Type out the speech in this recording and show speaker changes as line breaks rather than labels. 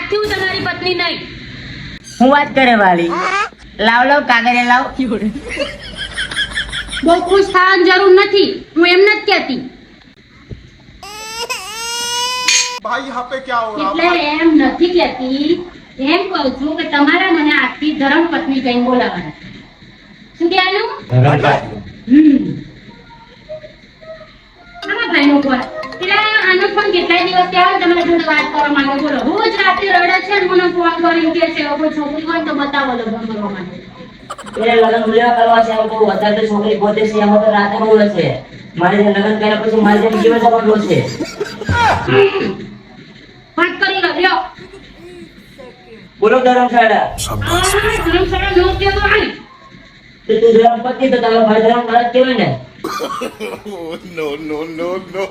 આજથી હું તમારી પત્ની નહીં.
હું વાત કરે વાલી લાવ કાગળે લાવ.
બહુ ખુશ થવાની જરૂર નથી, હું એમ નથી કહેતી.
भाई यहाँ पे क्या हो रहा
એટલે એમ નથી કહેતી, એમ કહું છું કે તમારા મને આજથી ધર્મ પત્ની કહીને બોલાવવાના. શું કહેવાનું? આમાં ભાઈનો ફોન. એટલે આનો ફોન કેટલાય દિવસ થયા તમારા જોડે વાત કરવા માંગે. બોલો રોજ રાતે રડે છે ને મને ફોન કરીને કહે છે કોઈ છોકરી હોય તો બતાવો લગ્ન કરવા માટે.
એ લગ્ન મુલ્યા કરવા છે એમ કહું. અત્યારે તો છોકરી પોતે છે એમાં તો રાતે બોલે છે. મારે જે લગ્ન કર્યા પછી મારે જે જીવન સફળ છે.
વાત કરી રહ્યો.
બોલો ધર્મશાળા.
ધર્મશાળા નો કહેતો આય.
તો તું ધર્મ પત્ની તો તારો ભાઈ ધર્મ ગલત કહેવાય ને.
no no no no